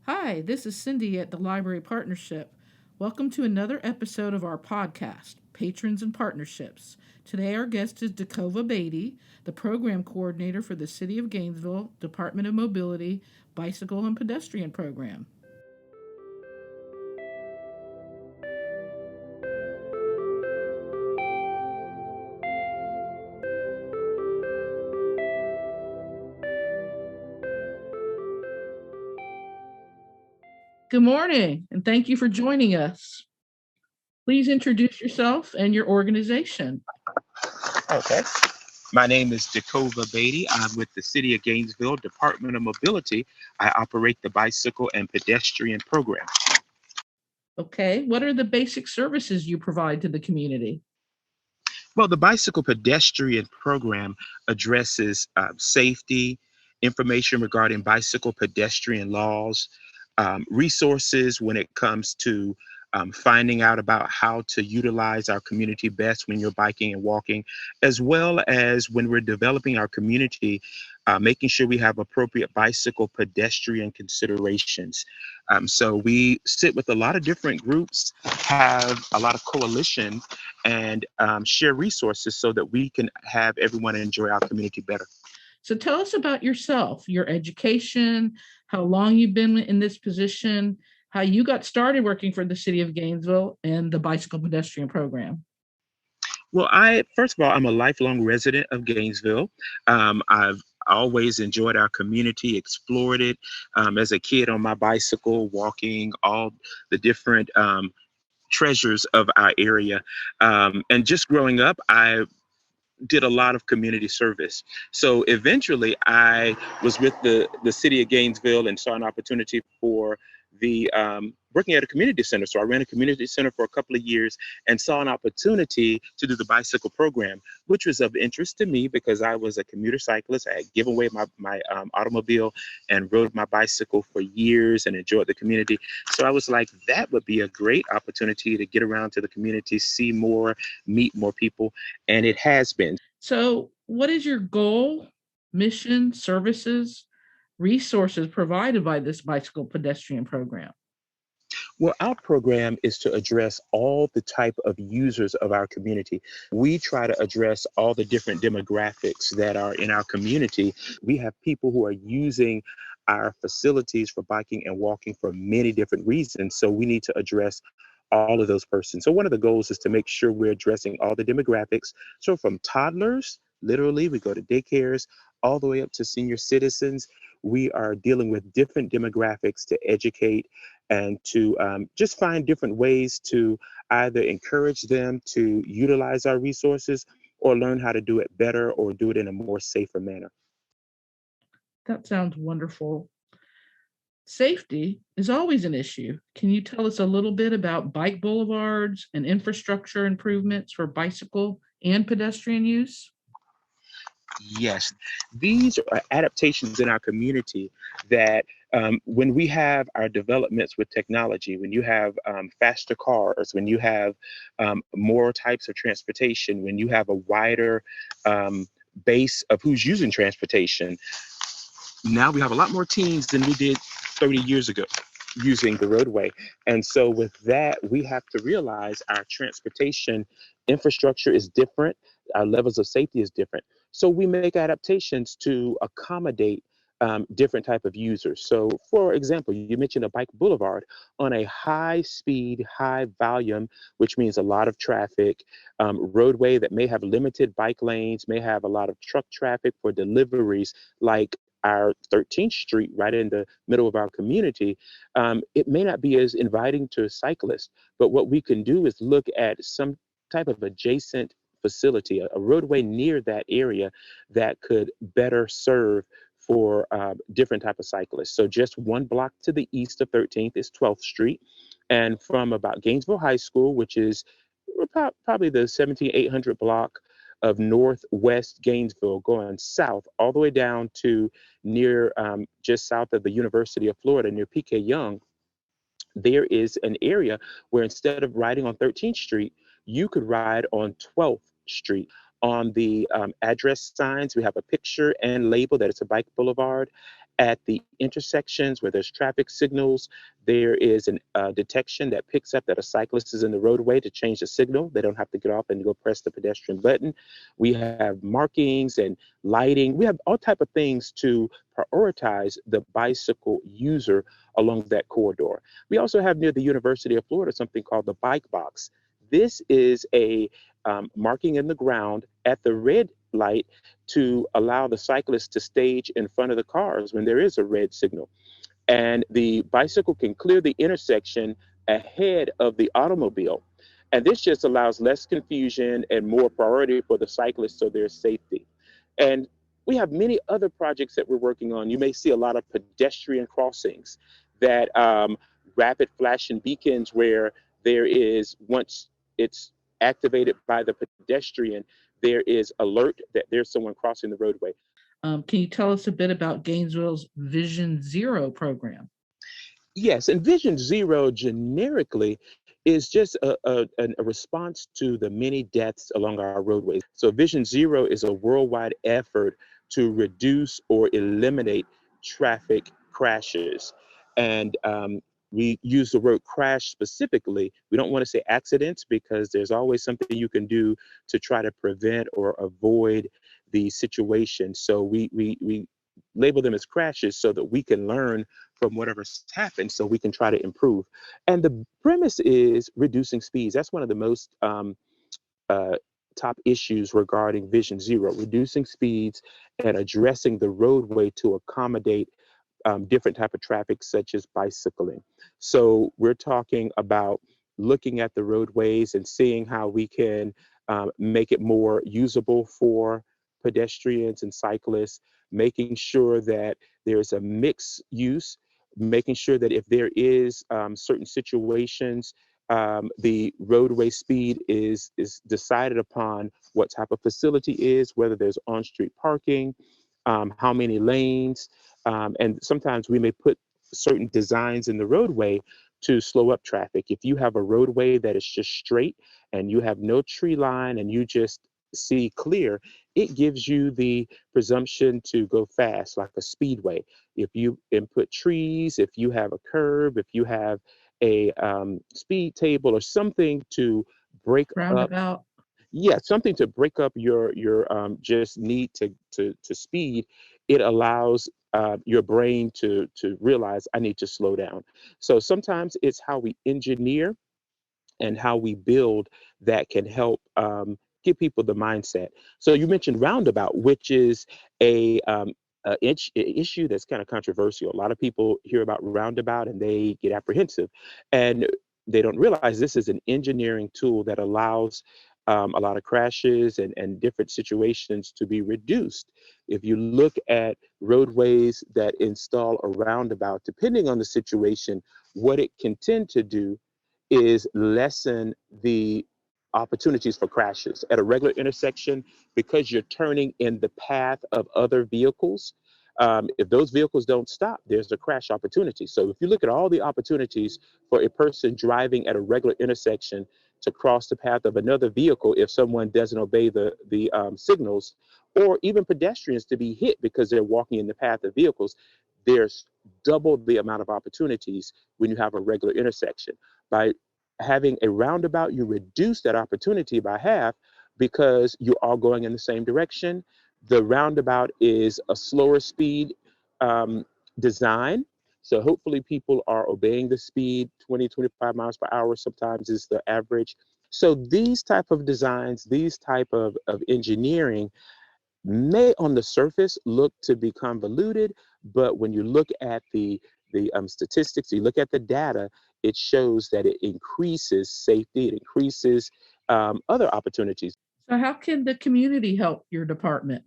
Hi, this is Cindy at the Library Partnership. Welcome to another episode of our podcast, Patrons and Partnerships. Today, our guest is Dekova Batey, the Program Coordinator for the City of Gainesville Department of Mobility Bicycle and Pedestrian Program. Good morning, and thank you for joining us. Please introduce yourself and your organization. Okay. My name is Dekova Batey. I'm with the City of Gainesville Department of Mobility. I operate the bicycle and pedestrian program. Okay, what are the basic services you provide to the community? Well, the bicycle pedestrian program addresses safety, information regarding bicycle pedestrian laws, resources when it comes to finding out about how to utilize our community best when you're biking and walking, as well as when we're developing our community, making sure we have appropriate bicycle pedestrian considerations. So we sit with a lot of different groups, have a lot of coalition, and share resources so that we can have everyone enjoy our community better. So tell us about yourself, your education, how long you've been in this position, how you got started working for the city of Gainesville and the bicycle pedestrian program. Well, I first of all, I'm a lifelong resident of Gainesville. I've always enjoyed our community, explored it as a kid on my bicycle, walking all the different treasures of our area. And just growing up, I did a lot of community service. So eventually I was with the city of Gainesville and saw an opportunity for the working at a community center. So I ran a community center for a couple of years and saw an opportunity to do the bicycle program, which was of interest to me because I was a commuter cyclist. I had given away my automobile and rode my bicycle for years and enjoyed the community. So I was like, that would be a great opportunity to get around to the community, see more, meet more people. And it has been. So, what is your goal, mission, services, resources provided by this bicycle pedestrian program? Well, our program is to address all the type of users of our community. We try to address all the different demographics that are in our community. We have people who are using our facilities for biking and walking for many different reasons. So we need to address all of those persons. So one of the goals is to make sure we're addressing all the demographics. So from toddlers, literally, we go to daycares, all the way up to senior citizens. We are dealing with different demographics to educate and to just find different ways to either encourage them to utilize our resources or learn how to do it better or do it in a more safer manner. That sounds wonderful. Safety is always an issue. Can you tell us a little bit about bike boulevards and infrastructure improvements for bicycle and pedestrian use? Yes, these are adaptations in our community that when we have our developments with technology, when you have faster cars, when you have more types of transportation, when you have a wider base of who's using transportation, now we have a lot more teens than we did 30 years ago using the roadway. And so with that, we have to realize our transportation infrastructure is different, our levels of safety is different. So we make adaptations to accommodate different type of users. So for example, you mentioned a bike boulevard on a high speed, high volume, which means a lot of traffic, roadway that may have limited bike lanes, may have a lot of truck traffic for deliveries, like our 13th Street right in the middle of our community. It may not be as inviting to cyclists, but what we can do is look at some type of adjacent facility, a roadway near that area that could better serve for different type of cyclists. So just one block to the east of 13th is 12th Street. And from about Gainesville High School, which is probably the 17800 block of Northwest Gainesville, going south all the way down to near just south of the University of Florida, near PK Young, there is an area where instead of riding on 13th Street, you could ride on 12th Street. On the address signs, we have a picture and label that it's a bike boulevard. at the intersections where there's traffic signals. There is an detection that picks up that a cyclist is in the roadway to change the signal. They don't have to get off and go press the pedestrian button. We have markings and lighting. We have all type of things to prioritize the bicycle user along that corridor. We also have near the University of Florida something called the bike box. This is a marking in the ground at the red light to allow the cyclist to stage in front of the cars when there is a red signal. And the bicycle can clear the intersection ahead of the automobile. And this just allows less confusion and more priority for the cyclist so there's safety. And we have many other projects that we're working on. You may see a lot of pedestrian crossings that rapid flashing beacons where there is, once it's activated by the pedestrian, there is alert that there's someone crossing the roadway. Can you tell us a bit about Gainesville's Vision Zero program? Yes, and Vision Zero generically is just a response to the many deaths along our roadways. So Vision Zero is a worldwide effort to reduce or eliminate traffic crashes. And we use the word crash specifically. We don't want to say accidents because there's always something you can do to try to prevent or avoid the situation. So we label them as crashes so that we can learn from whatever's happened so we can try to improve. And the premise is reducing speeds. That's one of the most top issues regarding Vision Zero, reducing speeds and addressing the roadway to accommodate different type of traffic such as bicycling. So we're talking about looking at the roadways and seeing how we can make it more usable for pedestrians and cyclists, making sure that there's a mixed use, making sure that if there is certain situations, the roadway speed is decided upon what type of facility is, whether there's on-street parking, how many lanes, and sometimes we may put certain designs in the roadway to slow up traffic. If you have a roadway that is just straight and you have no tree line and you just see clear, it gives you the presumption to go fast, like a speedway. If you input trees, if you have a curve, if you have a speed table or something to break up, Roundabout. yeah, something to break up your just need to speed, it allows your brain to realize I need to slow down. So sometimes it's how we engineer and how we build that can help give people the mindset. So you mentioned roundabout, which is a issue that's kind of controversial. A lot of people hear about roundabout and they get apprehensive, and they don't realize this is an engineering tool that allows a lot of crashes and different situations to be reduced. If you look at roadways that install a roundabout, depending on the situation, what it can tend to do is lessen the opportunities for crashes at a regular intersection because you're turning in the path of other vehicles. If those vehicles don't stop, there's a crash opportunity. So if you look at all the opportunities for a person driving at a regular intersection to cross the path of another vehicle if someone doesn't obey the signals, or even pedestrians to be hit because they're walking in the path of vehicles, there's double the amount of opportunities when you have a regular intersection. By having a roundabout, you reduce that opportunity by half because you're all going in the same direction. The roundabout is a slower speed um, design. So hopefully people are obeying the speed, 20, 25 miles per hour sometimes is the average. So these type of designs, these type of engineering may on the surface look to be convoluted, but when you look at the statistics, you look at the data, it shows that it increases safety, it increases other opportunities. So, how can the community help your department?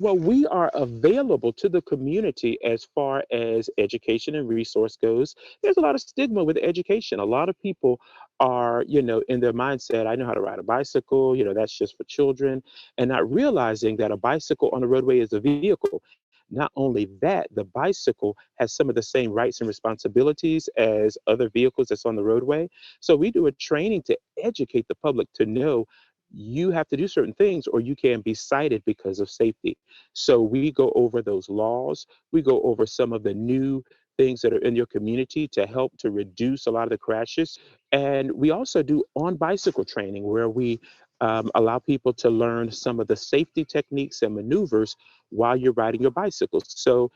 Well, we are available to the community as far as education and resource goes. There's a lot of stigma with education. A lot of people are, in their mindset, I know how to ride a bicycle, that's just for children, and not realizing that a bicycle on the roadway is a vehicle. Not only that, the bicycle has some of the same rights and responsibilities as other vehicles that's on the roadway. So we do a training to educate the public to know you have to do certain things or you can be cited because of safety. So we go over those laws. We go over some of the new things that are in your community to help to reduce a lot of the crashes. And we also do on bicycle training where we allow people to learn some of the safety techniques and maneuvers while you're riding your bicycles. So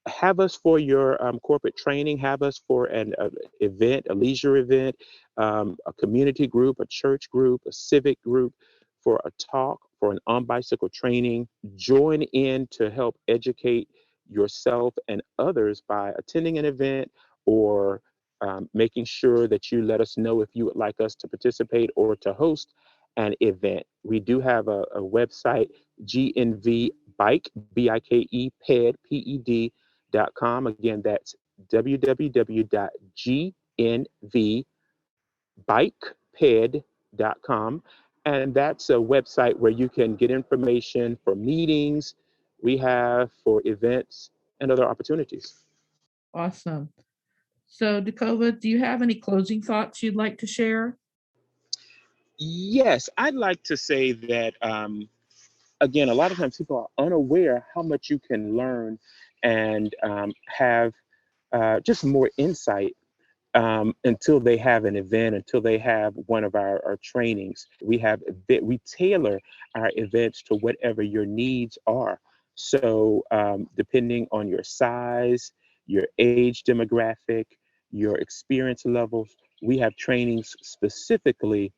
have us for your corporate training, have us for an event, a leisure event, a community group, a church group, a civic group, for a talk, for an on bicycle training. Join in to help educate yourself and others by attending an event or making sure that you let us know if you would like us to participate or to host an event. We do have a website, GNV Bike, BIKE, PED, PED.com. Again, that's www.gnvbikeped.com. And that's a website where you can get information for meetings we have, for events, and other opportunities. Awesome. So, Dekova, do you have any closing thoughts you'd like to share? Yes, I'd like to say that, again, a lot of times people are unaware how much you can learn and have just more insight until they have an event, until they have one of our trainings. We tailor our events to whatever your needs are. So depending on your size, your age demographic, your experience levels, we have trainings specifically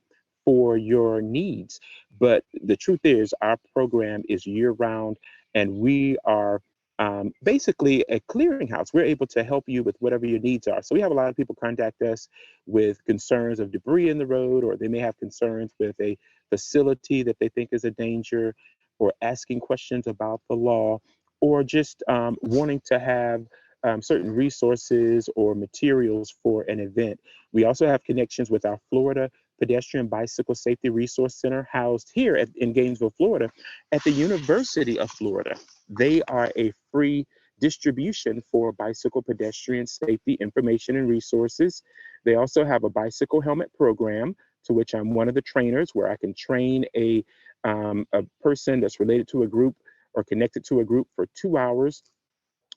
for your needs. But the truth is, our program is year round, and we are basically a clearinghouse. We're able to help you with whatever your needs are. So we have a lot of people contact us with concerns of debris in the road, or they may have concerns with a facility that they think is a danger, or asking questions about the law, or just wanting to have certain resources or materials for an event. We also have connections with our Florida Pedestrian Bicycle Safety Resource Center, housed here in Gainesville, Florida, at the University of Florida. They are a free distribution for bicycle pedestrian safety information and resources. They also have a bicycle helmet program, to which I'm one of the trainers, where I can train a person that's related to a group or connected to a group for 2 hours,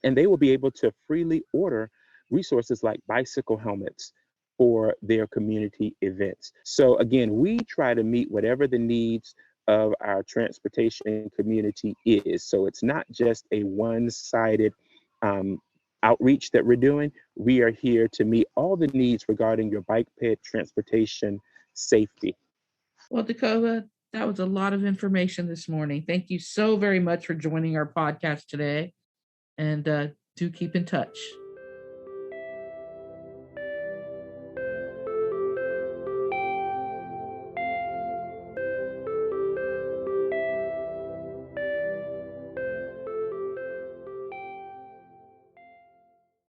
and they will be able to freely order resources like bicycle helmets for their community events. So again, we try to meet whatever the needs of our transportation community is. So it's not just a one-sided outreach that we're doing. We are here to meet all the needs regarding your bike ped transportation safety. Well, Dekova, that was a lot of information this morning. Thank you so very much for joining our podcast today. And do keep in touch.